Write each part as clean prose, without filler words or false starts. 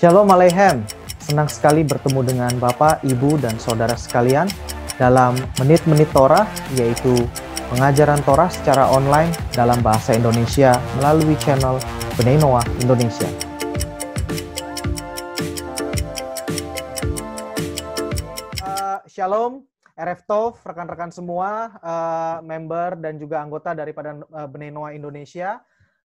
Shalom Aleichem, senang sekali bertemu dengan Bapak, Ibu, dan Saudara sekalian dalam Menit-Menit Torah, yaitu pengajaran Torah secara online dalam bahasa Indonesia melalui channel Bnei Noah Indonesia. Shalom, Erev Tov, rekan-rekan semua, member dan juga anggota daripada Bnei Noah Indonesia.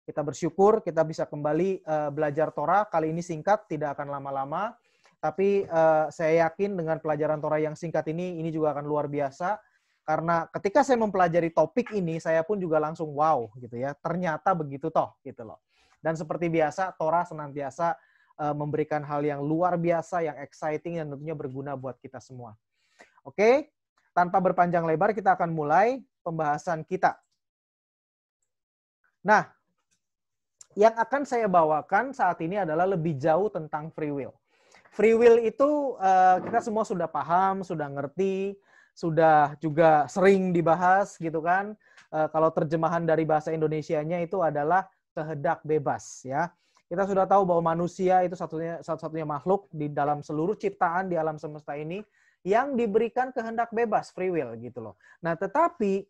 Kita bersyukur kita bisa kembali belajar Torah. Kali ini singkat, tidak akan lama-lama. Tapi saya yakin dengan pelajaran Torah yang singkat ini juga akan luar biasa. Karena ketika saya mempelajari topik ini, saya pun juga langsung wow gitu ya. Ternyata begitu toh gitu loh. Dan seperti biasa, Torah senantiasa memberikan hal yang luar biasa, yang exciting, dan tentunya berguna buat kita semua. Oke, tanpa berpanjang lebar kita akan mulai pembahasan kita. Nah, yang akan saya bawakan saat ini adalah lebih jauh tentang free will. Free will itu kita semua sudah paham, sudah ngerti, sudah juga sering dibahas gitu kan. Kalau terjemahan dari bahasa Indonesianya itu adalah kehendak bebas ya. Kita sudah tahu bahwa manusia itu satu-satunya makhluk di dalam seluruh ciptaan di alam semesta ini yang diberikan kehendak bebas, free will gitu loh. Nah, tetapi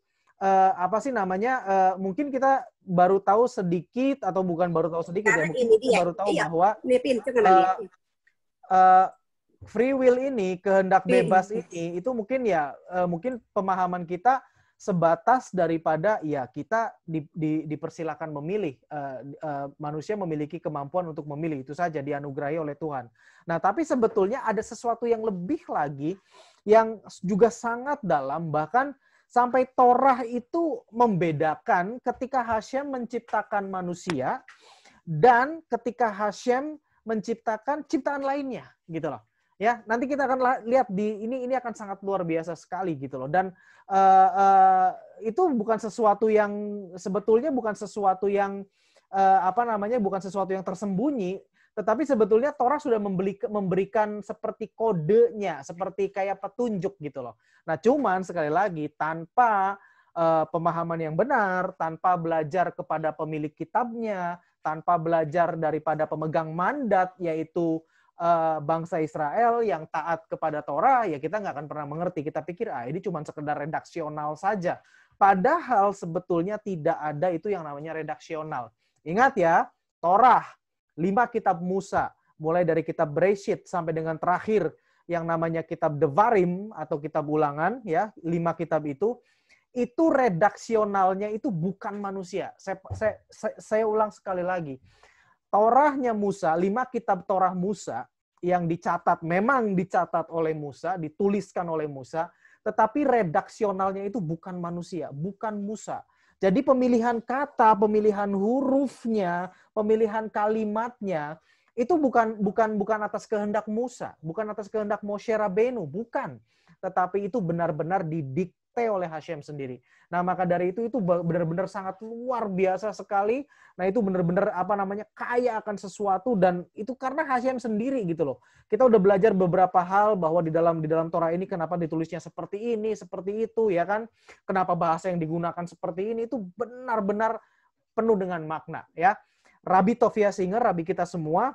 mungkin kita baru tahu sedikit atau bukan baru tahu sedikit ya, mungkin kita baru tahu bahwa free will ini, kehendak bebas ini itu mungkin mungkin pemahaman kita sebatas daripada ya kita dipersilakan memilih, manusia memiliki kemampuan untuk memilih, itu saja dianugerahi oleh Tuhan. Nah, tapi sebetulnya ada sesuatu yang lebih lagi yang juga sangat dalam, bahkan sampai Torah itu membedakan ketika Hashem menciptakan manusia dan ketika Hashem menciptakan ciptaan lainnya, gitu loh. Ya, nanti kita akan lihat ini akan sangat luar biasa sekali gitu loh. Dan itu bukan sesuatu yang sebetulnya bukan sesuatu yang bukan sesuatu yang tersembunyi, tetapi sebetulnya Torah sudah memberikan seperti kodenya, seperti kayak petunjuk gitu loh. Nah, cuman sekali lagi tanpa pemahaman yang benar, tanpa belajar kepada pemilik kitabnya, tanpa belajar daripada pemegang mandat yaitu bangsa Israel yang taat kepada Torah, ya kita nggak akan pernah mengerti. Kita pikir ini cuma sekedar redaksional saja. Padahal sebetulnya tidak ada itu yang namanya redaksional. Ingat ya, Torah 5 kitab Musa, mulai dari kitab Bereshit sampai dengan terakhir yang namanya kitab Devarim atau kitab Ulangan, ya 5 kitab itu redaksionalnya itu bukan manusia. Saya ulang sekali lagi. Torahnya Musa, 5 kitab Torah Musa yang memang dicatat oleh Musa, dituliskan oleh Musa, tetapi redaksionalnya itu bukan manusia, bukan Musa. Jadi pemilihan kata, pemilihan hurufnya, pemilihan kalimatnya itu bukan atas kehendak Musa, bukan atas kehendak Moshe Rabbeinu, bukan. Tetapi itu benar-benar didikte oleh Hashem sendiri. Nah, maka dari itu benar-benar sangat luar biasa sekali. Nah, itu benar-benar kaya akan sesuatu, dan itu karena Hashem sendiri gitu loh. Kita udah belajar beberapa hal bahwa di dalam Torah ini kenapa ditulisnya seperti ini, seperti itu ya kan. Kenapa bahasa yang digunakan seperti ini itu benar-benar penuh dengan makna ya. Rabbi Tovia Singer, Rabbi kita semua,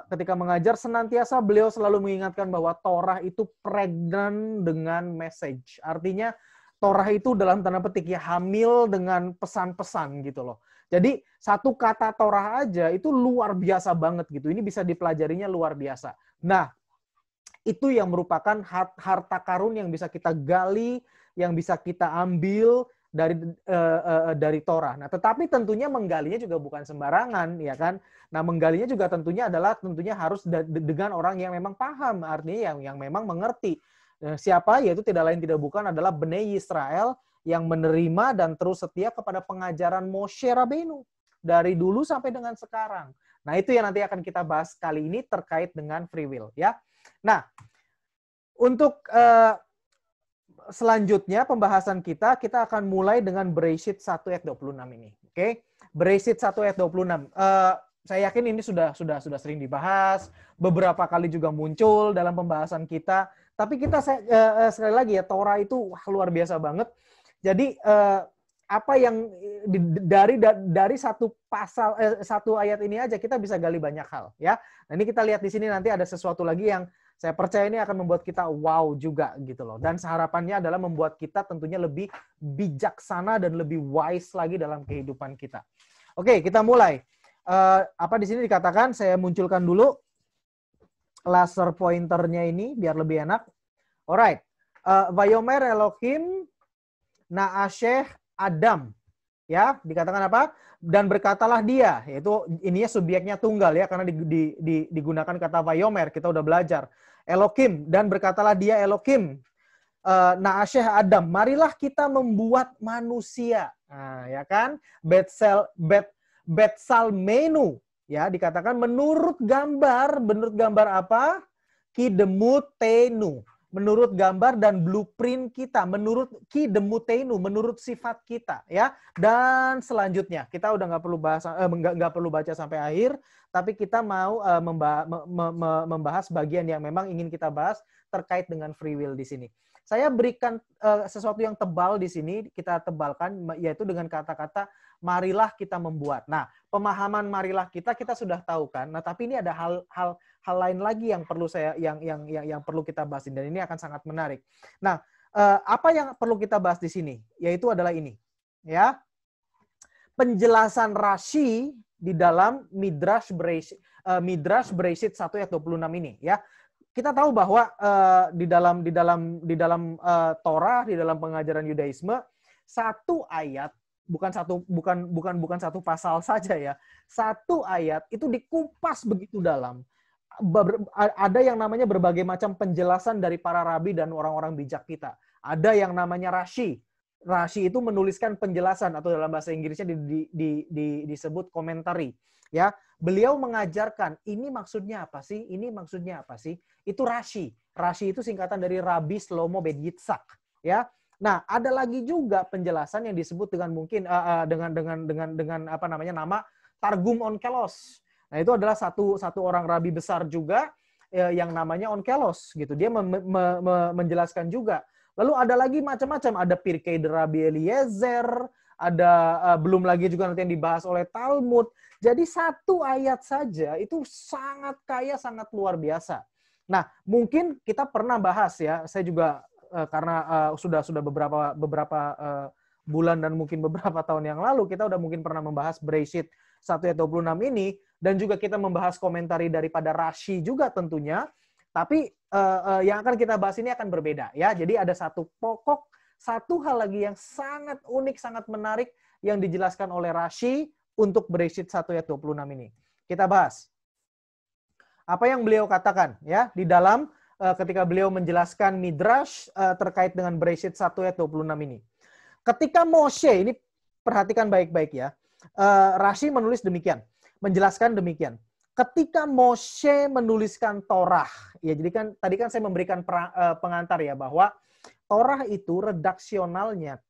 ketika mengajar senantiasa beliau selalu mengingatkan bahwa Torah itu pregnant dengan message. Artinya Torah itu dalam tanda petik ya hamil dengan pesan-pesan gitu loh. Jadi satu kata Torah aja itu luar biasa banget gitu. Ini bisa dipelajarinya luar biasa. Nah, itu yang merupakan harta karun yang bisa kita gali, yang bisa kita ambil dari Torah. Nah, tetapi tentunya menggalinya juga bukan sembarangan, ya kan? Nah, menggalinya juga tentunya harus dengan orang yang memang paham, artinya yang memang mengerti. Siapa? Yaitu tidak lain tidak bukan adalah Bnei Israel yang menerima dan terus setia kepada pengajaran Moshe Rabbeinu dari dulu sampai dengan sekarang. Nah, itu yang nanti akan kita bahas kali ini terkait dengan free will, ya. Nah, untuk selanjutnya pembahasan kita akan mulai dengan Bereshit 1 ayat 26 ini. Oke. Bereshit 1 ayat 26. Saya yakin ini sudah sering dibahas, beberapa kali juga muncul dalam pembahasan kita. Tapi kita sekali lagi ya, Torah itu luar biasa banget. Jadi apa yang dari satu pasal satu ayat ini aja kita bisa gali banyak hal ya. Nah, ini kita lihat di sini nanti ada sesuatu lagi yang saya percaya ini akan membuat kita wow juga gitu loh. Dan harapannya adalah membuat kita tentunya lebih bijaksana dan lebih wise lagi dalam kehidupan kita. Oke, kita mulai. Apa di sini dikatakan, saya munculkan dulu laser pointernya ini biar lebih enak. Alright. Vayomer Elohim Naasheh Adam. Ya, dikatakan apa? Dan berkatalah dia, yaitu ininya subjeknya tunggal ya, karena digunakan kata Vayomer, kita udah belajar. Elohim, dan berkatalah dia Elohim. Naasheh Adam, marilah kita membuat manusia. Nah, ya kan? Betsalmenu, ya, dikatakan menurut gambar apa? Kidemutenu. Menurut gambar dan blueprint kita, menurut kidemutenu, menurut sifat kita, ya. Dan selanjutnya kita udah nggak perlu baca sampai akhir, tapi kita mau membahas bagian yang memang ingin kita bahas terkait dengan free will di sini. Saya berikan sesuatu yang tebal di sini, kita tebalkan, yaitu dengan kata-kata marilah kita membuat. Nah, pemahaman marilah kita sudah tahu kan. Nah, tapi ini ada hal lain lagi yang perlu yang perlu kita bahas, dan ini akan sangat menarik. Nah, apa yang perlu kita bahas di sini? Yaitu adalah ini, ya. Penjelasan Rashi di dalam Midrash Bereshit 1 ayat 26 ini, ya. Kita tahu bahwa di dalam Torah, di dalam pengajaran Yudaisme, satu ayat bukan satu pasal saja ya. Satu ayat itu dikupas begitu dalam. Ada yang namanya berbagai macam penjelasan dari para rabi dan orang-orang bijak kita. Ada yang namanya Rashi. Rashi itu menuliskan penjelasan, atau dalam bahasa Inggrisnya disebut komentari. Ya, beliau mengajarkan ini maksudnya apa sih? Ini maksudnya apa sih? Itu Rashi. Rashi itu singkatan dari Rabbi Shlomo ben Yitzhak. Ya. Nah, ada lagi juga penjelasan yang disebut dengan mungkin dengan apa namanya, nama Targum Onkelos. Nah, itu adalah satu orang rabi besar juga yang namanya Onkelos gitu. Dia menjelaskan juga. Lalu ada lagi macam-macam, ada Pirkei de Rabbi Eliezer, ada belum lagi juga nanti yang dibahas oleh Talmud. Jadi satu ayat saja itu sangat kaya, sangat luar biasa. Nah, mungkin kita pernah bahas ya, saya juga karena sudah beberapa bulan dan mungkin beberapa tahun yang lalu kita udah mungkin pernah membahas Bereshit 1 ayat 26 ini, dan juga kita membahas komentari daripada Rashi juga tentunya. Tapi yang akan kita bahas ini akan berbeda ya. Jadi ada satu hal lagi yang sangat unik, sangat menarik yang dijelaskan oleh Rashi untuk Bereshit 1 ayat 26 ini. Kita bahas. Apa yang beliau katakan ya di dalam ketika beliau menjelaskan Midrash terkait dengan Bereshit 1 ayat 26 ini. Ketika Moshe, ini perhatikan baik-baik ya, Rashi menulis demikian, menjelaskan demikian. Ketika Moshe menuliskan Torah, ya jadi kan tadi kan saya memberikan pengantar ya, bahwa Torah itu redaksionalnya,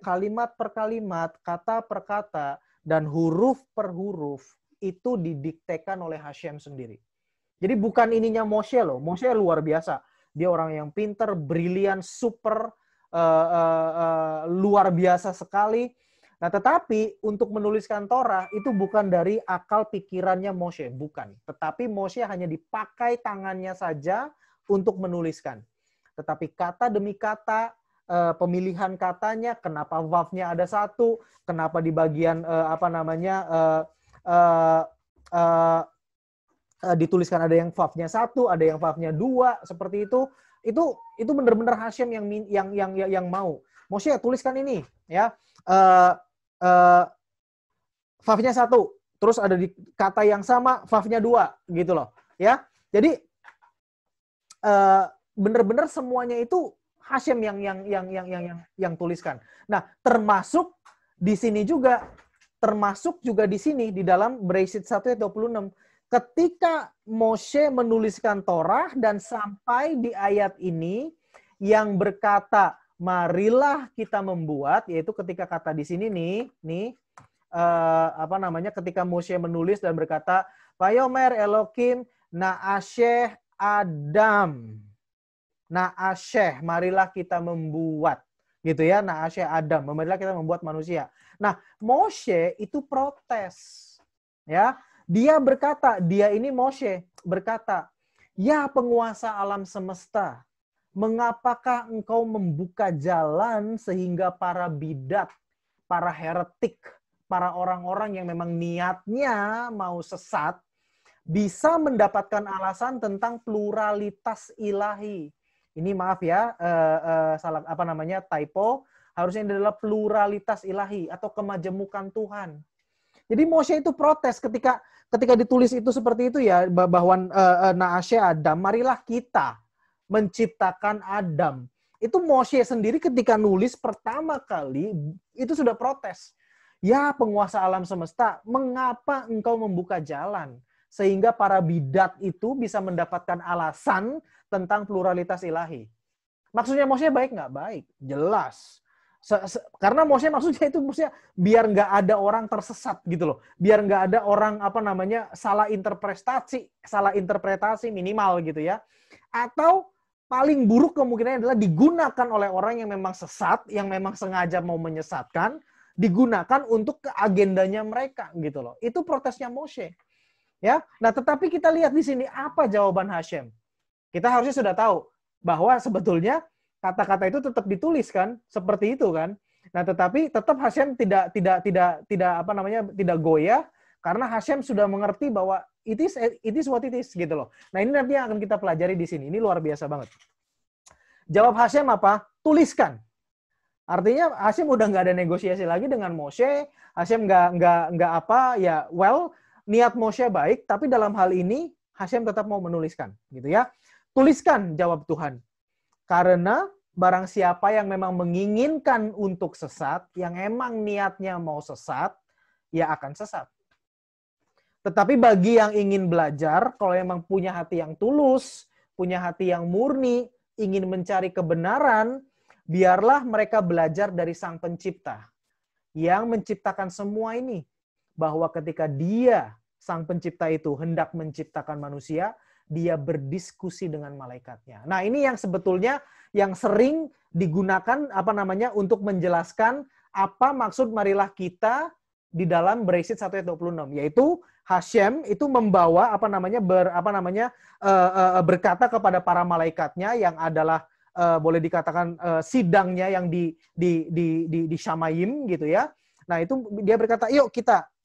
kalimat per kalimat, kata per kata, dan huruf per huruf itu didiktekan oleh Hashem sendiri. Jadi bukan ininya Moshe loh. Moshe luar biasa. Dia orang yang pinter, brilian, super, luar biasa sekali. Nah, tetapi untuk menuliskan Torah itu bukan dari akal pikirannya Moshe. Bukan. Tetapi Moshe hanya dipakai tangannya saja untuk menuliskan. Tetapi kata demi kata, pemilihan katanya, kenapa vav-nya ada satu, kenapa di bagian dituliskan ada yang vav-nya 1, ada yang vav-nya 2, seperti itu benar-benar Hashem yang mau. Moshe tuliskan ini ya, vav-nya 1, terus ada di kata yang sama vav-nya 2 gitu loh ya. Jadi benar-benar semuanya itu Hashem yang tuliskan. Nah, termasuk di sini juga di sini di dalam Bereshit 1 ayat 26. Ketika Moshe menuliskan Torah dan sampai di ayat ini yang berkata marilah kita membuat, yaitu ketika kata di sini ketika Moshe menulis dan berkata Vayomer Elohim Naasheh Adam. Naasheh, marilah kita membuat. gitu ya. Naasya Adam, marilah kita membuat manusia. Nah, Moshe itu protes. Ya, dia berkata, dia ini Moshe berkata, "Ya penguasa alam semesta, mengapakah engkau membuka jalan sehingga para bidat, para heretik, para orang-orang yang memang niatnya mau sesat bisa mendapatkan alasan tentang pluralitas ilahi." Ini maaf ya, salah apa namanya typo. Harusnya ini adalah pluralitas ilahi atau kemajemukan Tuhan. Jadi Moshe itu protes ketika ditulis itu seperti itu ya, bahwa Naasya Adam, marilah kita menciptakan Adam. Itu Moshe sendiri ketika nulis pertama kali itu sudah protes. Ya penguasa alam semesta, mengapa engkau membuka jalan sehingga para bidat itu bisa mendapatkan alasan tentang pluralitas ilahi? Maksudnya Moshe baik nggak? Baik, jelas. Karena Moshe maksudnya itu biar nggak ada orang tersesat gitu loh, biar nggak ada orang apa namanya salah interpretasi minimal gitu ya, atau paling buruk kemungkinan adalah digunakan oleh orang yang memang sesat, yang memang sengaja mau menyesatkan, digunakan untuk ke agendanya mereka gitu loh. Itu protesnya Moshe. Ya, nah tetapi kita lihat di sini apa jawaban Hashem. Kita harusnya sudah tahu bahwa sebetulnya kata-kata itu tetap ditulis kan, seperti itu kan. Nah, tetapi tetap Hashem tidak apa namanya tidak goyah karena Hashem sudah mengerti bahwa it is what it is gitu loh. Nah, ini nanti yang akan kita pelajari di sini. Ini luar biasa banget. Jawab Hashem apa? Tuliskan. Artinya Hashem udah nggak ada negosiasi lagi dengan Moshe. Hashem nggak apa ya, well, niat Moshe baik, tapi dalam hal ini Hashem tetap mau menuliskan, gitu ya. Tuliskan, jawab Tuhan. Karena barang siapa yang memang menginginkan untuk sesat, yang emang niatnya mau sesat, ya akan sesat. Tetapi bagi yang ingin belajar, kalau emang punya hati yang tulus, punya hati yang murni, ingin mencari kebenaran, biarlah mereka belajar dari Sang Pencipta yang menciptakan semua ini. Bahwa ketika dia, Sang Pencipta itu hendak menciptakan manusia, dia berdiskusi dengan malaikatnya. Nah, ini yang sebetulnya yang sering digunakan apa namanya untuk menjelaskan apa maksud marilah kita di dalam Bereshit 1 ayat 26, yaitu Hashem itu membawa berkata kepada para malaikatnya yang adalah boleh dikatakan sidangnya yang di Shamayim gitu ya. Nah, itu dia berkata, "Yuk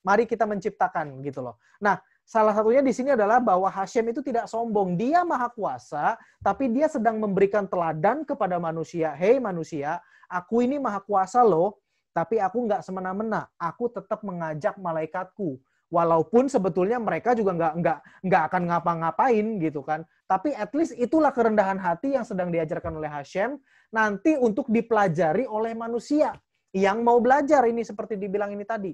mari kita menciptakan," gitu loh. Nah, salah satunya di sini adalah bahwa Hashem itu tidak sombong. Dia maha kuasa, tapi dia sedang memberikan teladan kepada manusia. Hei manusia, aku ini maha kuasa loh, tapi aku nggak semena-mena. Aku tetap mengajak malaikatku. Walaupun sebetulnya mereka juga nggak akan ngapa-ngapain gitu kan. Tapi at least itulah kerendahan hati yang sedang diajarkan oleh Hashem nanti untuk dipelajari oleh manusia yang mau belajar ini seperti dibilang ini tadi.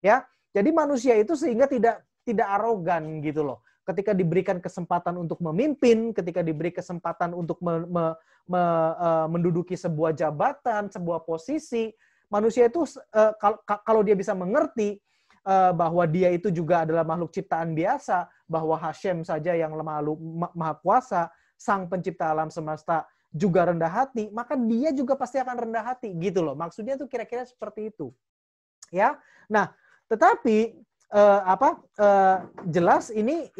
Ya, jadi manusia itu sehingga tidak arogan gitu loh. Ketika diberikan kesempatan untuk memimpin, ketika diberi kesempatan untuk menduduki sebuah jabatan, sebuah posisi, manusia itu kalau dia bisa mengerti bahwa dia itu juga adalah makhluk ciptaan biasa, bahwa Hashem saja yang maha kuasa, Sang Pencipta alam semesta juga rendah hati, maka dia juga pasti akan rendah hati gitu loh. Maksudnya tuh kira-kira seperti itu. Ya. Nah, tetapi jelas ini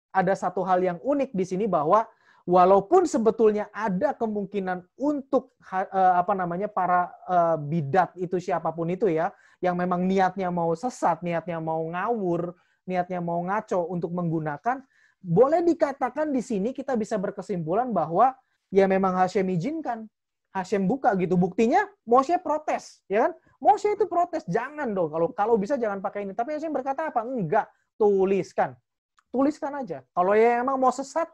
ada satu hal yang unik di sini bahwa walaupun sebetulnya ada kemungkinan untuk para bidat itu siapapun itu ya, yang memang niatnya mau sesat, niatnya mau ngawur, niatnya mau ngaco untuk menggunakan, boleh dikatakan di sini kita bisa berkesimpulan bahwa ya memang Hashem izinkan, Hashem buka gitu. Buktinya Moshe protes, ya kan? Moshe itu protes, jangan dong, kalau bisa jangan pakai ini. Tapi Hashem berkata apa? Enggak, tuliskan aja. Kalau ya emang mau sesat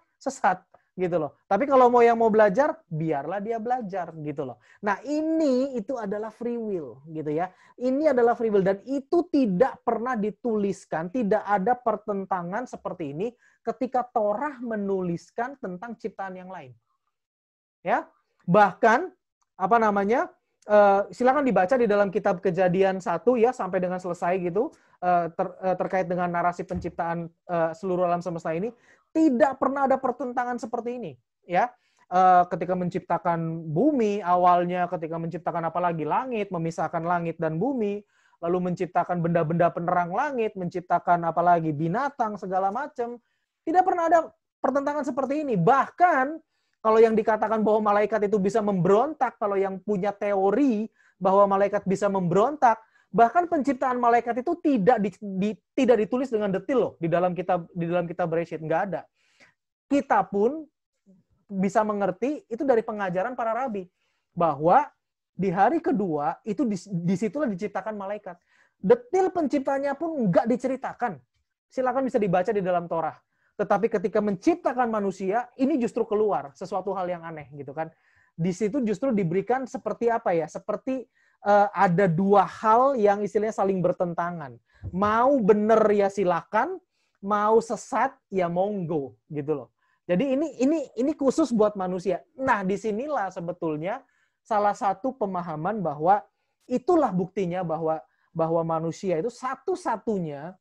gitu loh. Tapi kalau yang mau belajar, biarlah dia belajar gitu loh. Nah, itu adalah free will gitu ya. Ini adalah free will dan itu tidak pernah dituliskan, tidak ada pertentangan seperti ini ketika Torah menuliskan tentang ciptaan yang lain. Ya. Bahkan silakan dibaca di dalam kitab Kejadian 1 ya sampai dengan selesai gitu terkait dengan narasi penciptaan seluruh alam semesta ini. Tidak pernah ada pertentangan seperti ini, ya. ketika menciptakan bumi, awalnya ketika menciptakan apalagi langit, memisahkan langit dan bumi, lalu menciptakan benda-benda penerang langit, menciptakan apalagi binatang, segala macam. Tidak pernah ada pertentangan seperti ini. Bahkan kalau yang dikatakan bahwa malaikat itu bisa memberontak, kalau yang punya teori bahwa malaikat bisa memberontak, bahkan penciptaan malaikat itu tidak ditulis dengan detil loh di dalam kitab Bereshit, nggak ada. Kita pun bisa mengerti itu dari pengajaran para rabi bahwa di hari kedua itu disitulah diciptakan malaikat. Detil penciptanya pun nggak diceritakan. Silakan bisa dibaca di dalam Torah. Tetapi ketika menciptakan manusia, ini justru keluar sesuatu hal yang aneh gitu kan. Di situ justru diberikan seperti apa ya? Seperti ada dua hal yang istilahnya saling bertentangan. Mau bener ya silakan, mau sesat ya monggo gitu loh. Jadi ini khusus buat manusia. Nah, disinilah sebetulnya salah satu pemahaman bahwa itulah buktinya bahwa manusia itu satu-satunya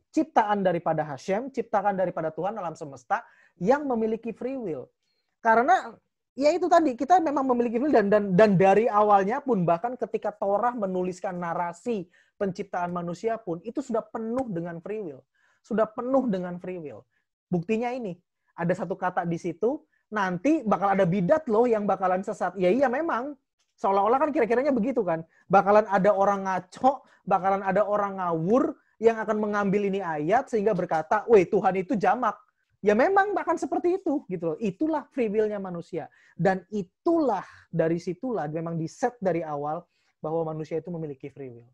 ciptaan daripada Hashem, ciptaan daripada Tuhan alam semesta yang memiliki free will. Karena ya itu tadi, kita memang memiliki free will dan dari awalnya pun, bahkan ketika Torah menuliskan narasi penciptaan manusia pun, itu sudah penuh dengan free will. Sudah penuh dengan free will. Buktinya ini, ada satu kata di situ, nanti bakal ada bidat loh yang bakalan sesat. Ya iya memang, seolah-olah kan kira-kiranya begitu kan. Bakalan ada orang ngaco, bakalan ada orang ngawur, yang akan mengambil ini ayat sehingga berkata, "Weh, Tuhan itu jamak." Ya memang bahkan seperti itu gitu loh. Itulah free will-nya manusia. Dan itulah dari situlah memang diset dari awal bahwa manusia itu memiliki free will.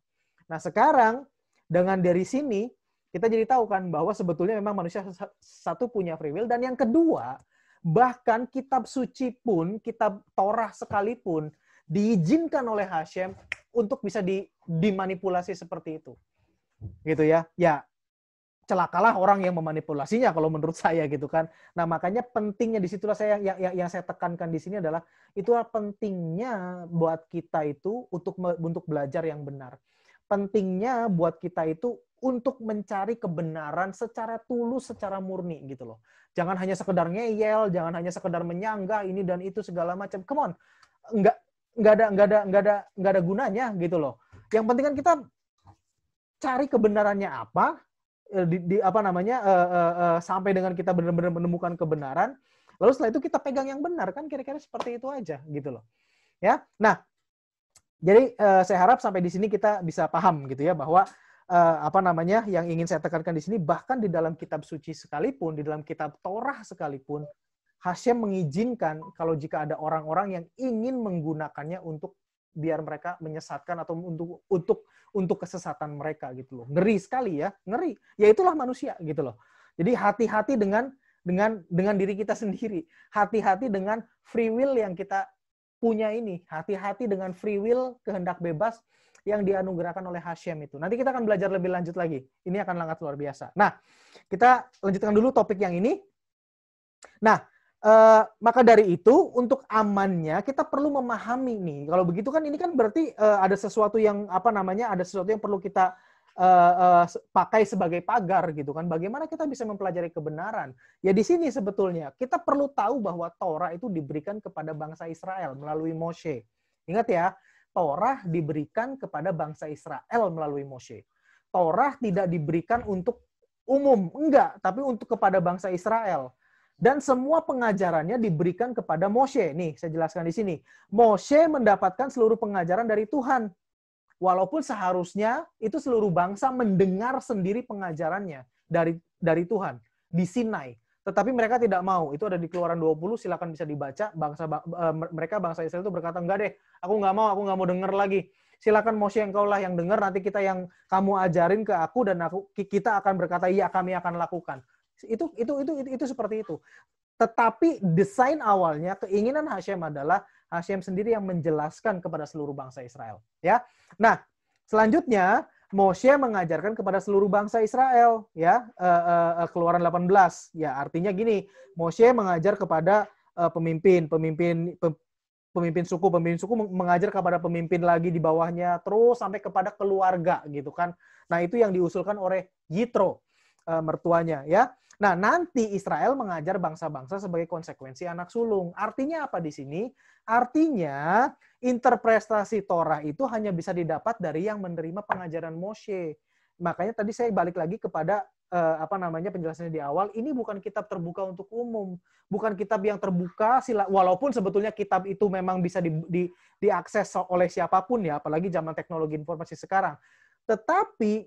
Nah, sekarang dengan dari sini kita jadi tahu kan bahwa sebetulnya memang manusia satu punya free will, dan yang kedua, bahkan kitab suci pun, kitab Torah sekalipun diizinkan oleh Hashem untuk bisa dimanipulasi seperti itu. Gitu ya. Ya, celakalah orang yang memanipulasinya kalau menurut saya gitu kan. Nah, makanya pentingnya di situlah saya yang saya tekankan di sini adalah itulah pentingnya buat kita itu untuk belajar yang benar. Pentingnya buat kita itu untuk mencari kebenaran secara tulus, secara murni gitu loh. Jangan hanya sekedar ngeyel, jangan hanya sekedar menyanggah ini dan itu segala macam. Come on. Enggak ada gunanya gitu loh. Yang penting kan kita cari kebenarannya apa, sampai dengan kita benar-benar menemukan kebenaran, lalu setelah itu kita pegang yang benar, kan kira-kira seperti itu aja gitu loh. Ya. Nah, jadi saya harap sampai di sini kita bisa paham gitu ya bahwa yang ingin saya tekankan di sini, bahkan di dalam kitab suci sekalipun, di dalam kitab Torah sekalipun, Hashem mengizinkan kalau jika ada orang-orang yang ingin menggunakannya untuk biar mereka menyesatkan atau untuk kesesatan mereka gitu loh. Ngeri sekali ya, ngeri. Ya itulah manusia gitu loh. Jadi hati-hati dengan diri kita sendiri. Hati-hati dengan free will yang kita punya ini. Hati-hati dengan free will, kehendak bebas yang dianugerahkan oleh Hashem itu. Nanti kita akan belajar lebih lanjut lagi. Ini akan sangat luar biasa. Nah, kita lanjutkan dulu topik yang ini. Nah, maka dari itu, untuk amannya kita perlu memahami nih. Kalau begitu kan ini kan berarti ada sesuatu yang ada sesuatu yang perlu kita pakai sebagai pagar gitu kan. Bagaimana kita bisa mempelajari kebenaran? Ya di sini sebetulnya kita perlu tahu bahwa Torah itu diberikan kepada bangsa Israel melalui Moshe. Ingat ya, Torah diberikan kepada bangsa Israel melalui Moshe. Torah tidak diberikan untuk umum, enggak, tapi untuk kepada bangsa Israel. Dan semua pengajarannya diberikan kepada Moshe. Nih, saya jelaskan di sini. Moshe mendapatkan seluruh pengajaran dari Tuhan. Walaupun seharusnya itu seluruh bangsa mendengar sendiri pengajarannya dari Tuhan di Sinai. Tetapi mereka tidak mau. Itu ada di Keluaran 20, silakan bisa dibaca. Bangsa Israel itu berkata, "Enggak deh, aku nggak mau dengar lagi. Silakan Moshe engkau lah yang dengar, nanti kita yang kamu ajarin ke aku dan kita akan berkata, iya kami akan lakukan." Itu seperti itu. Tetapi desain awalnya, keinginan Hashem adalah Hashem sendiri yang menjelaskan kepada seluruh bangsa Israel. Ya. Nah, selanjutnya Moshe mengajarkan kepada seluruh bangsa Israel. Ya, Keluaran 18. Ya, artinya gini, Moshe mengajar kepada pemimpin suku mengajar kepada pemimpin lagi di bawahnya, terus sampai kepada keluarga gitu kan. Nah, itu yang diusulkan oleh Yitro, mertuanya ya. Nah, nanti Israel mengajar bangsa-bangsa sebagai konsekuensi anak sulung. Artinya apa di sini? Artinya interpretasi Torah itu hanya bisa didapat dari yang menerima pengajaran Moshe. Makanya tadi saya balik lagi kepada penjelasannya di awal. Ini bukan kitab terbuka untuk umum, bukan kitab yang terbuka. Walaupun sebetulnya kitab itu memang bisa diakses oleh siapapun ya, apalagi zaman teknologi informasi sekarang. Tetapi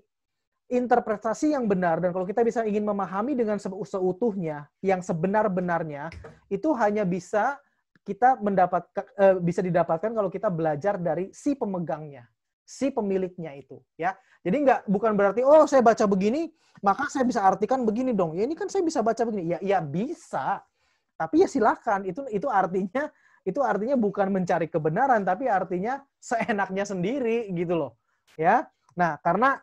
interpretasi yang benar, dan kalau kita bisa ingin memahami dengan seutuhnya, yang sebenar-benarnya, itu hanya bisa bisa didapatkan kalau kita belajar dari si pemegangnya, si pemiliknya itu, ya. Jadi bukan berarti saya baca begini, maka saya bisa artikan begini dong. Ya ini kan saya bisa baca begini. Ya bisa. Tapi ya silakan. Itu artinya bukan mencari kebenaran, tapi artinya seenaknya sendiri gitu loh. Ya. Nah, karena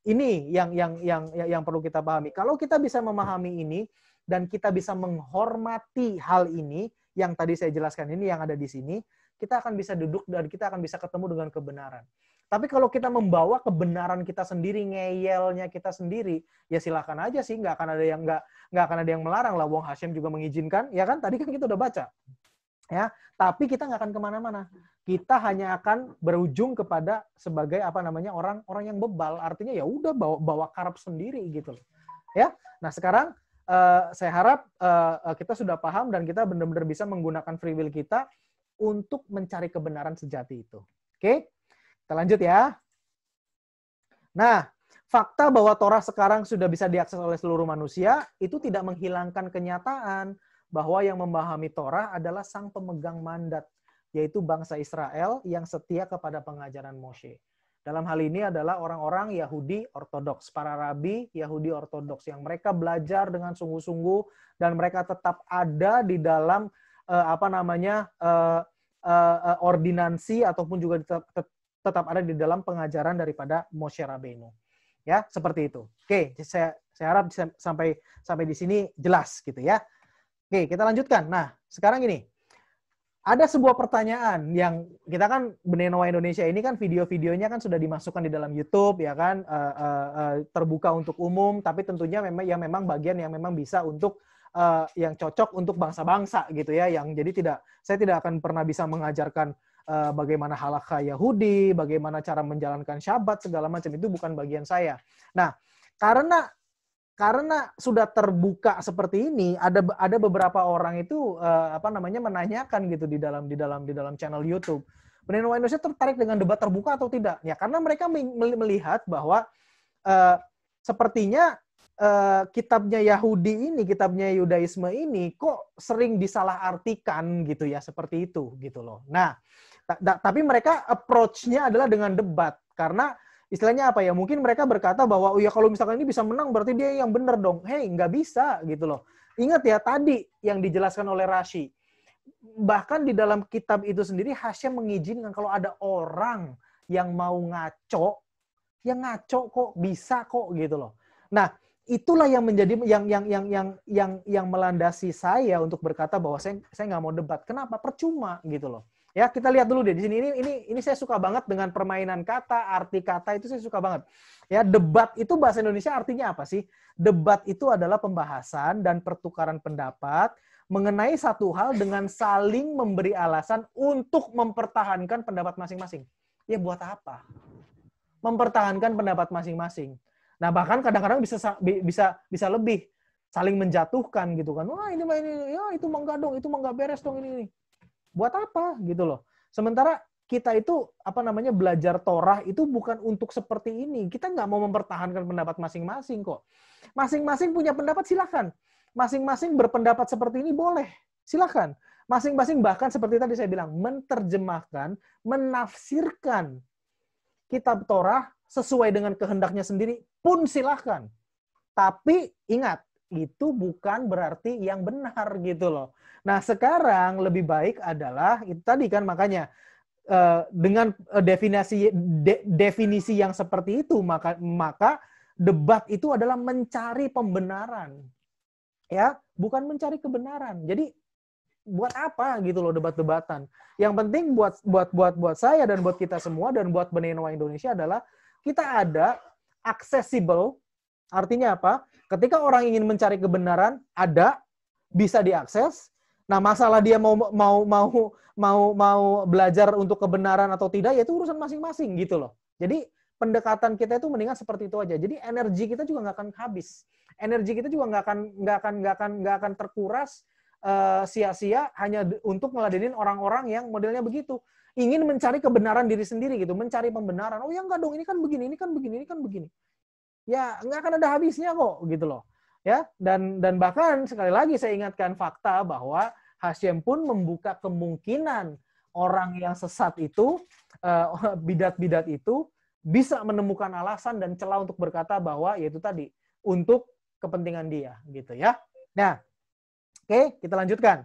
ini yang perlu kita pahami. Kalau kita bisa memahami ini dan kita bisa menghormati hal ini yang tadi saya jelaskan ini yang ada di sini, kita akan bisa duduk dan kita akan bisa ketemu dengan kebenaran. Tapi kalau kita membawa kebenaran kita sendiri, ngeyelnya kita sendiri, ya silakan aja sih, nggak akan ada yang melarang lah. Wong Hashem juga mengizinkan, ya kan? Tadi kan kita udah baca, ya. Tapi kita nggak akan kemana-mana. Kita hanya akan berujung kepada sebagai orang yang bebal. Artinya ya udah bawa karep sendiri gitu, ya. Nah sekarang saya harap kita sudah paham dan kita benar-benar bisa menggunakan free will kita untuk mencari kebenaran sejati itu. Oke? Kita lanjut ya. Nah, fakta bahwa Torah sekarang sudah bisa diakses oleh seluruh manusia itu tidak menghilangkan kenyataan bahwa yang memahami Torah adalah sang pemegang mandat, yaitu bangsa Israel yang setia kepada pengajaran Moshe. Dalam hal ini adalah orang-orang Yahudi Ortodoks, para rabi Yahudi Ortodoks yang mereka belajar dengan sungguh-sungguh dan mereka tetap ada di dalam ordinansi ataupun juga tetap ada di dalam pengajaran daripada Moshe Rabbeinu. Ya, seperti itu. Oke, saya harap sampai di sini jelas gitu ya. Oke, kita lanjutkan. Nah, sekarang ini ada sebuah pertanyaan yang kita kan Bnei Noah Indonesia ini kan video-videonya kan sudah dimasukkan di dalam YouTube ya kan, terbuka untuk umum, tapi tentunya memang bagian yang memang bisa untuk yang cocok untuk bangsa-bangsa gitu ya, yang jadi saya tidak akan pernah bisa mengajarkan bagaimana halakha Yahudi, bagaimana cara menjalankan Syabat segala macam, itu bukan bagian saya. Nah, karena sudah terbuka seperti ini, ada beberapa orang itu menanyakan gitu di dalam channel YouTube. Bnei Noah Indonesia tertarik dengan debat terbuka atau tidak? Ya karena mereka melihat bahwa sepertinya kitabnya Yahudi ini, kitabnya Yudaisme ini kok sering disalahartikan gitu ya, seperti itu gitu loh. Nah, tapi mereka approach-nya adalah dengan debat karena istilahnya apa ya? Mungkin mereka berkata bahwa oh ya kalau misalkan ini bisa menang berarti dia yang benar dong. Hei, nggak bisa gitu loh. Ingat ya tadi yang dijelaskan oleh Rashi. Bahkan di dalam kitab itu sendiri Hashem mengizinkan kalau ada orang yang mau ngaco, ya ngaco kok bisa kok gitu loh. Nah, itulah yang menjadi yang melandasi saya untuk berkata bahwa saya nggak mau debat. Kenapa? Percuma gitu loh. Ya, kita lihat dulu deh di sini. Ini saya suka banget dengan permainan kata, arti kata itu saya suka banget. Ya, debat itu bahasa Indonesia artinya apa sih? Debat itu adalah pembahasan dan pertukaran pendapat mengenai satu hal dengan saling memberi alasan untuk mempertahankan pendapat masing-masing. Ya, buat apa? Mempertahankan pendapat masing-masing. Nah, bahkan kadang-kadang bisa lebih saling menjatuhkan gitu kan. Wah, ini ya itu mah enggak dong, itu mah enggak beres dong ini. Buat apa gitu loh. Sementara kita itu belajar Torah itu bukan untuk seperti ini. Kita nggak mau mempertahankan pendapat masing-masing kok. Masing-masing punya pendapat silakan. Masing-masing berpendapat seperti ini boleh. Silakan. Masing-masing bahkan seperti tadi saya bilang menerjemahkan, menafsirkan kitab Torah sesuai dengan kehendaknya sendiri pun silakan. Tapi ingat, itu bukan berarti yang benar gitu loh. Nah, sekarang lebih baik adalah itu tadi kan makanya dengan definisi yang seperti itu maka debat itu adalah mencari pembenaran. Ya, bukan mencari kebenaran. Jadi buat apa gitu loh debat-debatan. Yang penting buat saya dan buat kita semua dan buat Bnei Noah Indonesia adalah kita ada accessible. Artinya apa? Ketika orang ingin mencari kebenaran, ada, bisa diakses. Nah, masalah dia mau belajar untuk kebenaran atau tidak, ya itu urusan masing-masing gitu loh. Jadi pendekatan kita itu mendingan seperti itu aja. Jadi energi kita juga nggak akan habis. Energi kita juga nggak akan terkuras sia-sia hanya untuk ngeladenin orang-orang yang modelnya begitu. Ingin mencari kebenaran diri sendiri gitu, mencari pembenaran. Oh ya enggak dong, ini kan begini, ini kan begini, ini kan begini. Ya nggak akan ada habisnya kok gitu loh. Ya, dan bahkan sekali lagi saya ingatkan fakta bahwa Hasyim pun membuka kemungkinan orang yang sesat itu, bidat-bidat itu bisa menemukan alasan dan celah untuk berkata bahwa yaitu tadi untuk kepentingan dia gitu ya. Nah, oke, kita lanjutkan.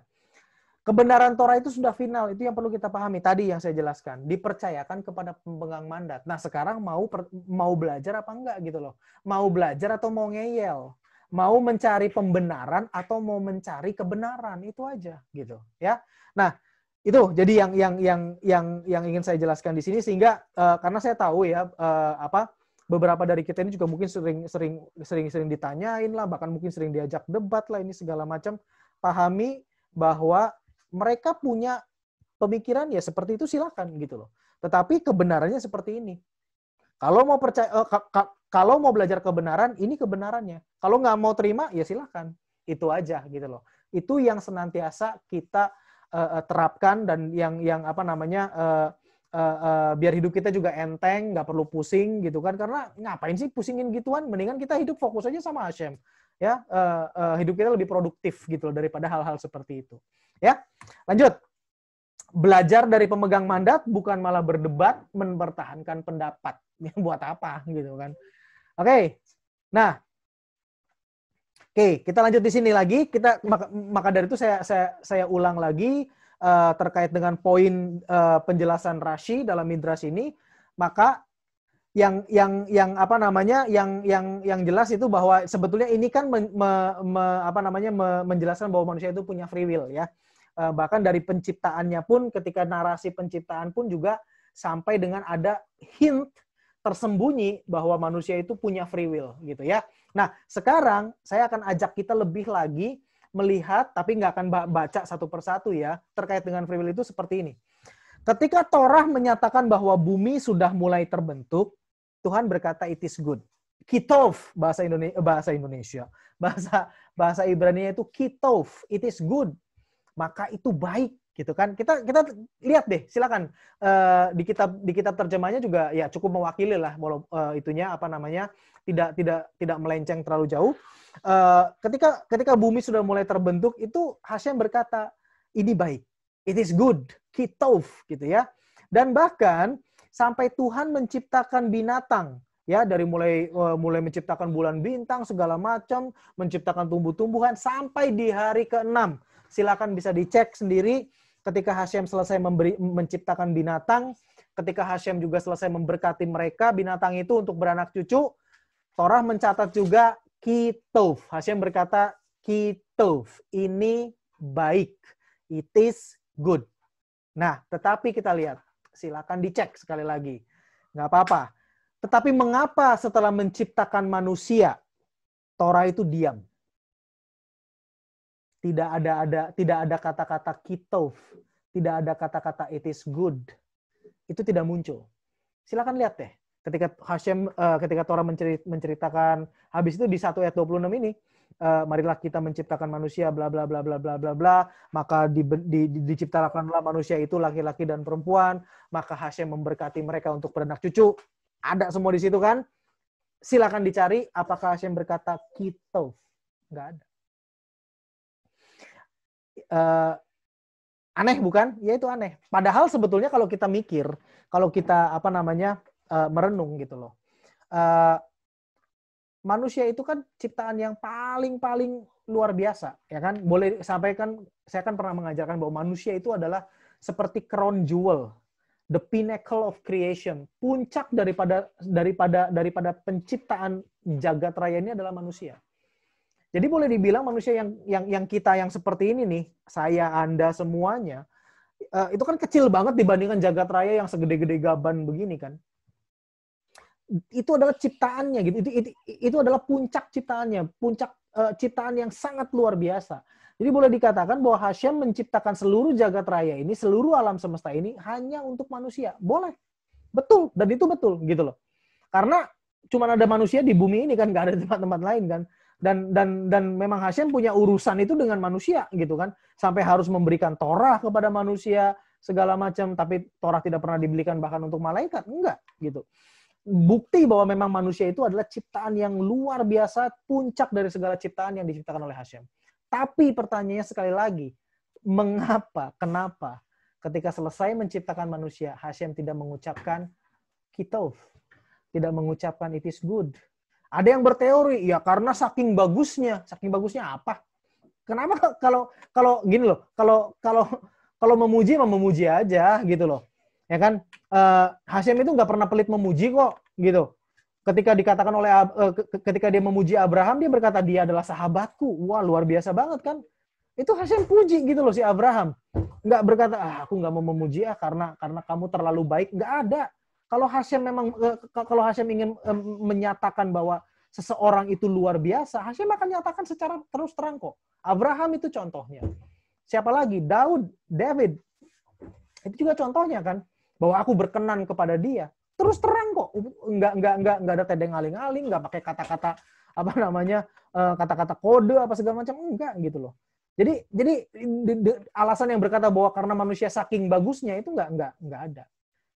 Kebenaran Torah itu sudah final, itu yang perlu kita pahami. Tadi yang saya jelaskan, dipercayakan kepada pemegang mandat. Nah, sekarang mau belajar apa enggak gitu loh. Mau belajar atau mau ngeyel. Mau mencari pembenaran atau mau mencari kebenaran, itu aja gitu ya. Nah, itu jadi yang ingin saya jelaskan di sini sehingga karena saya tahu ya beberapa dari kita ini juga mungkin sering ditanyain lah, bahkan mungkin sering diajak debat lah ini segala macam. Pahami bahwa mereka punya pemikiran ya seperti itu, silakan gitu loh. Tetapi kebenarannya seperti ini. Kalau mau percaya, kalau mau belajar kebenaran, ini kebenarannya. Kalau nggak mau terima, ya silakan. Itu aja gitu loh. Itu yang senantiasa kita terapkan dan yang apa namanya biar hidup kita juga enteng, nggak perlu pusing gitu kan. Karena ngapain sih pusingin gituan? Mendingan kita hidup fokus aja sama Hasyim. Ya, hidup kita lebih produktif gitu loh daripada hal-hal seperti itu. Ya, lanjut. Belajar dari pemegang mandat bukan malah berdebat, mempertahankan pendapat. Ya, buat apa gitu kan? Oke. Nah, oke, kita lanjut di sini lagi. Maka dari itu saya ulang lagi terkait dengan poin penjelasan Rashi dalam Midrash ini. Maka yang apa namanya yang jelas itu bahwa sebetulnya ini kan menjelaskan bahwa manusia itu punya free will ya. Bahkan dari penciptaannya pun, ketika narasi penciptaan pun juga sampai dengan ada hint tersembunyi bahwa manusia itu punya free will gitu ya. Nah, sekarang saya akan ajak kita lebih lagi melihat, tapi nggak akan baca satu persatu ya, terkait dengan free will itu seperti ini. Ketika Torah menyatakan bahwa bumi sudah mulai terbentuk, Tuhan berkata it is good. Kitov bahasa Indonesia. Bahasa Ibrani itu kitov, it is good. Maka itu baik gitu kan. Kita lihat deh, silakan di kitab terjemahnya juga ya cukup mewakili lah itunya apa namanya, tidak melenceng terlalu jauh. Ketika bumi sudah mulai terbentuk itu Hasyim berkata ini baik. It is good, kitov gitu ya. Dan bahkan sampai Tuhan menciptakan binatang ya, dari mulai menciptakan bulan bintang segala macam, menciptakan tumbuh-tumbuhan sampai di hari ke-6. Silakan bisa dicek sendiri ketika Hasyim selesai menciptakan binatang, ketika Hasyim juga selesai memberkati mereka binatang itu untuk beranak cucu, Torah mencatat juga kitov. Hasyim berkata kitov, ini baik. It is good. Nah, tetapi kita lihat, silakan dicek sekali lagi. Nggak apa-apa. Tetapi mengapa setelah menciptakan manusia, Torah itu diam? Tidak ada kata-kata kitov, tidak ada kata-kata it is good. Itu tidak muncul. Silakan lihat deh. Ketika Torah menceritakan, habis itu di 1 ayat 26 ini, marilah kita menciptakan manusia bla bla bla bla bla bla bla, maka diciptakanlah manusia itu laki-laki dan perempuan, maka Hasyim memberkati mereka untuk beranak cucu. Ada semua di situ kan? Silakan dicari apakah Hasyim berkata kitov. Enggak ada. Aneh bukan? Ya itu aneh. Padahal sebetulnya kalau kita mikir, kalau kita merenung gitu loh. Manusia itu kan ciptaan yang paling luar biasa, ya kan? Boleh sampaikan, saya kan pernah mengajarkan bahwa manusia itu adalah seperti crown jewel, the pinnacle of creation. Puncak daripada penciptaan jagat raya ini adalah manusia. Jadi boleh dibilang manusia yang kita yang seperti ini nih, saya, Anda, semuanya, itu kan kecil banget dibandingkan jagat raya yang segede-gede gaban begini kan. itu adalah ciptaannya gitu. Itu adalah puncak ciptaannya, puncak ciptaan yang sangat luar biasa. Jadi boleh dikatakan bahwa Hashem menciptakan seluruh jagat raya ini, seluruh alam semesta ini hanya untuk manusia. Boleh. Betul, dan itu betul gitu loh. Karena cuma ada manusia di bumi ini kan, nggak ada tempat-tempat lain kan. Dan memang Hashem punya urusan itu dengan manusia gitu kan. Sampai harus memberikan Torah kepada manusia segala macam, tapi Torah tidak pernah diberikan bahkan untuk malaikat, enggak gitu. Bukti bahwa memang manusia itu adalah ciptaan yang luar biasa, puncak dari segala ciptaan yang diciptakan oleh Hashem. Tapi pertanyaannya sekali lagi, mengapa, kenapa ketika selesai menciptakan manusia, Hashem tidak mengucapkan kitov, tidak mengucapkan it is good? Ada yang berteori, ya karena saking bagusnya apa? Kenapa kalau gini loh, kalau memuji mah memuji aja gitu loh, ya kan? Hashem itu nggak pernah pelit memuji kok gitu. Ketika dikatakan oleh ketika dia memuji Abraham, dia berkata dia adalah sahabatku. Wah, luar biasa banget kan? Itu Hashem puji gitu loh si Abraham. Nggak berkata, aku nggak mau memuji karena kamu terlalu baik. Nggak ada. Kalau Hashem ingin menyatakan bahwa seseorang itu luar biasa, Hashem akan nyatakan secara terus terang kok. Abraham itu contohnya. Siapa lagi? David. Itu juga contohnya kan, bahwa aku berkenan kepada dia. Terus terang kok, nggak ada tedeng aling-aling, nggak pakai kata-kata kata-kata kode apa segala macam, enggak gitu loh. Jadi alasan yang berkata bahwa karena manusia saking bagusnya itu nggak ada.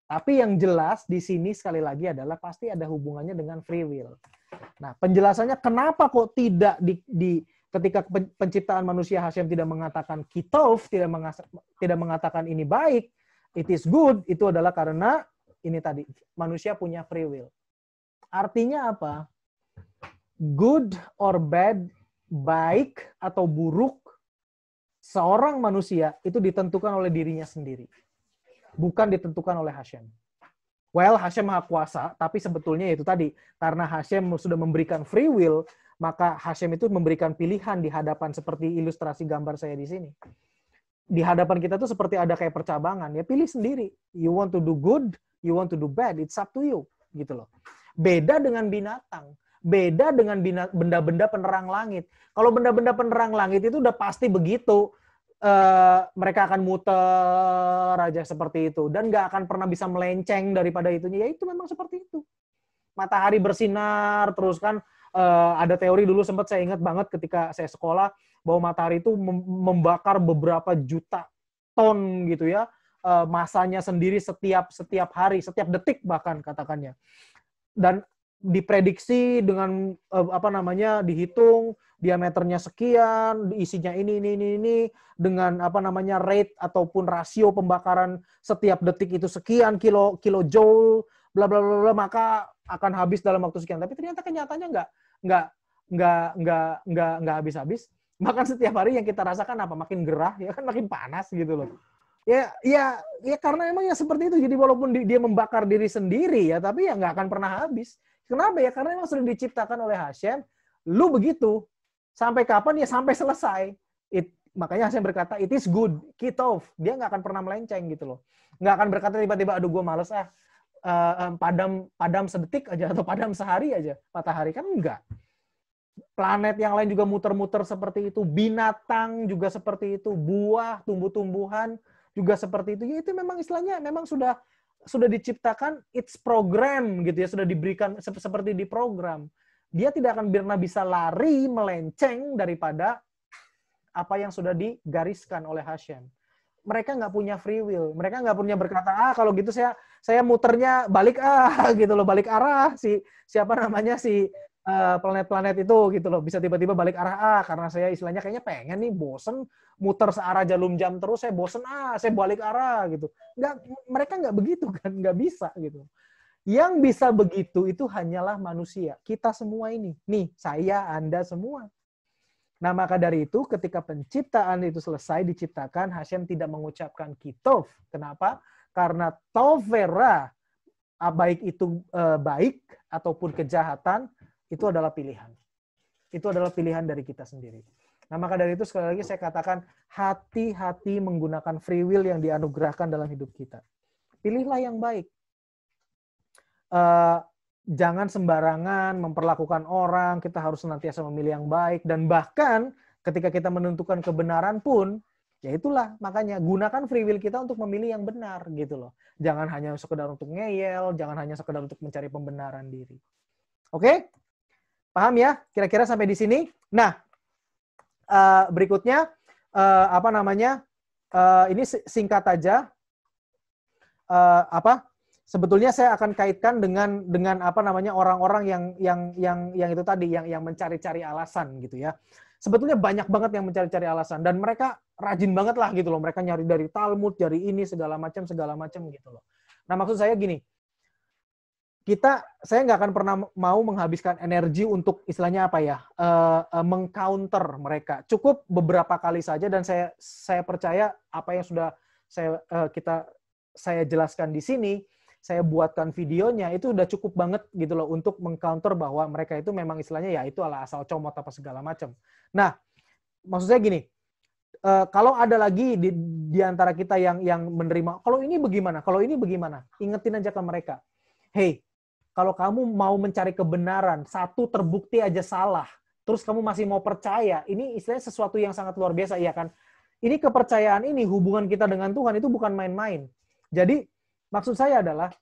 Tapi yang jelas di sini sekali lagi adalah pasti ada hubungannya dengan free will. Nah, penjelasannya kenapa kok tidak ketika penciptaan manusia Hashem tidak mengatakan kitov, tidak mengatakan ini baik, it is good, itu adalah karena ini tadi, manusia punya free will. Artinya apa? Good or bad, baik atau buruk, seorang manusia itu ditentukan oleh dirinya sendiri. Bukan ditentukan oleh Hashem. Well, Hashem Maha Kuasa, tapi sebetulnya itu tadi, karena Hashem sudah memberikan free will, maka Hashem itu memberikan pilihan di hadapan seperti ilustrasi gambar saya di sini. Di hadapan kita tuh seperti ada kayak percabangan, ya pilih sendiri. You want to do good, you want to do bad, it's up to you, gitu loh. Beda dengan binatang, beda dengan benda-benda penerang langit. Kalau benda-benda penerang langit itu udah pasti begitu, mereka akan muter aja seperti itu dan nggak akan pernah bisa melenceng daripada itunya. Ya itu memang seperti itu. Matahari bersinar terus kan, ada teori dulu sempat saya ingat banget ketika saya sekolah bahwa matahari itu membakar beberapa juta ton gitu ya, masanya sendiri setiap hari, setiap detik bahkan katakannya. Dan diprediksi dengan dihitung diameternya sekian, isinya ini dengan rate ataupun rasio pembakaran setiap detik itu sekian kilojoule bla bla bla, maka akan habis dalam waktu sekian. Tapi ternyata kenyataannya nggak habis-habis. Bahkan setiap hari yang kita rasakan apa? Makin gerah, ya kan, makin panas gitu loh. Ya karena emang ya seperti itu. Jadi walaupun dia membakar diri sendiri ya, tapi ya nggak akan pernah habis. Kenapa ya? Karena emang sudah diciptakan oleh Hashem. Lu begitu. Sampai kapan ya? Sampai selesai. Makanya Hashem berkata, it is good, kitov. Dia nggak akan pernah melenceng gitu loh. Nggak akan berkata tiba-tiba, aduh gue males padam sedetik aja atau padam sehari aja matahari, kan enggak. Planet yang lain juga muter-muter seperti itu, binatang juga seperti itu, buah, tumbuh-tumbuhan juga seperti itu. Ya itu memang istilahnya memang sudah diciptakan, it's program gitu ya, sudah diberikan seperti di program. Dia tidak akan pernah bisa lari melenceng daripada apa yang sudah digariskan oleh Hashem. Mereka nggak punya free will. Mereka nggak punya berkata, kalau gitu saya muternya balik gitu loh, balik arah si planet-planet itu gitu loh, bisa tiba-tiba balik arah karena saya istilahnya kayaknya pengen nih, bosen muter searah jarum jam terus, saya bosen saya balik arah gitu. Mereka nggak begitu kan, nggak bisa gitu. Yang bisa begitu itu hanyalah manusia, kita semua ini. Nih, saya, Anda semua. Nah, maka dari itu ketika penciptaan itu selesai diciptakan, Hashem tidak mengucapkan kitov. Kenapa? Karena tovera, baik itu baik ataupun kejahatan, itu adalah pilihan. Itu adalah pilihan dari kita sendiri. Nah, maka dari itu sekali lagi saya katakan, hati-hati menggunakan free will yang dianugerahkan dalam hidup kita. Pilihlah yang baik. jangan sembarangan memperlakukan orang, kita harus senantiasa memilih yang baik, dan bahkan ketika kita menentukan kebenaran pun, ya itulah makanya gunakan free will kita untuk memilih yang benar gitu loh. Jangan hanya sekedar untuk ngeyel, jangan hanya sekedar untuk mencari pembenaran diri. Oke? Paham ya? Kira-kira sampai di sini. Nah, berikutnya ini singkat aja. Sebetulnya saya akan kaitkan dengan orang-orang yang itu tadi, yang mencari-cari alasan gitu ya. Sebetulnya banyak banget yang mencari-cari alasan, dan mereka rajin banget lah gitu loh. Mereka nyari dari Talmud, dari ini segala macam gitu loh. Nah, maksud saya gini, saya nggak akan pernah mau menghabiskan energi untuk istilahnya mengcounter mereka. Cukup beberapa kali saja, dan saya percaya apa yang sudah saya jelaskan di sini, saya buatkan videonya, itu udah cukup banget gitu loh untuk mengcounter bahwa mereka itu memang istilahnya ya itu ala asal comot apa segala macam. Nah, maksud saya gini, kalau ada lagi di antara kita yang menerima, kalau ini bagaimana, ingetin aja ke mereka, hey, kalau kamu mau mencari kebenaran, satu terbukti aja salah, terus kamu masih mau percaya, ini istilahnya sesuatu yang sangat luar biasa, ya kan? Ini kepercayaan ini, hubungan kita dengan Tuhan itu bukan main-main. Jadi, maksud saya adalah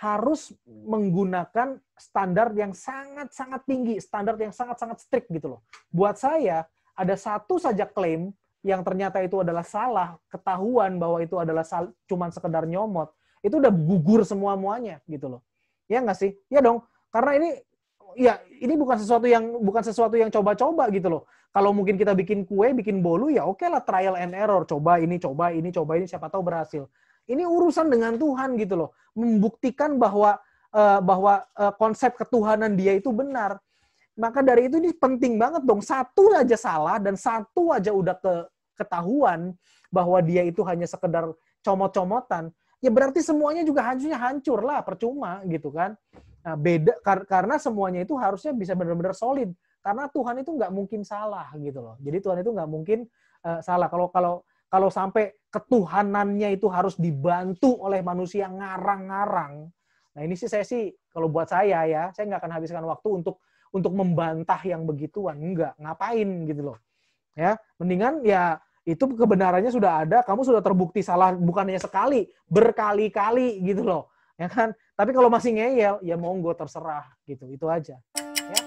harus menggunakan standar yang sangat-sangat tinggi, standar yang sangat-sangat strict gitu loh. Buat saya, ada satu saja klaim yang ternyata itu adalah salah, ketahuan bahwa itu adalah cuman sekedar nyomot, itu udah gugur semua-muanya gitu loh. Ya nggak sih? Ya dong. Karena ini bukan sesuatu yang coba-coba gitu loh. Kalau mungkin kita bikin kue, bikin bolu, ya oke lah, trial and error. Coba ini, siapa tahu berhasil. Ini urusan dengan Tuhan gitu loh. Membuktikan bahwa konsep ketuhanan dia itu benar. Maka dari itu ini penting banget dong. Satu aja salah dan satu aja udah ketahuan bahwa dia itu hanya sekedar comot-comotan. Ya berarti semuanya juga hancur lah, percuma gitu kan. Nah, beda karena semuanya itu harusnya bisa benar-benar solid. Karena Tuhan itu nggak mungkin salah gitu loh. Jadi Tuhan itu nggak mungkin salah. Kalau sampai ketuhanannya itu harus dibantu oleh manusia ngarang-ngarang. Nah ini sih kalau buat saya nggak akan habiskan waktu untuk membantah yang begituan. Enggak, ngapain gitu loh. Ya, mendingan ya itu kebenarannya sudah ada, kamu sudah terbukti salah bukan hanya sekali, berkali-kali gitu loh. Ya kan? Tapi kalau masih ngeyel, ya monggo terserah gitu. Itu aja. Ya.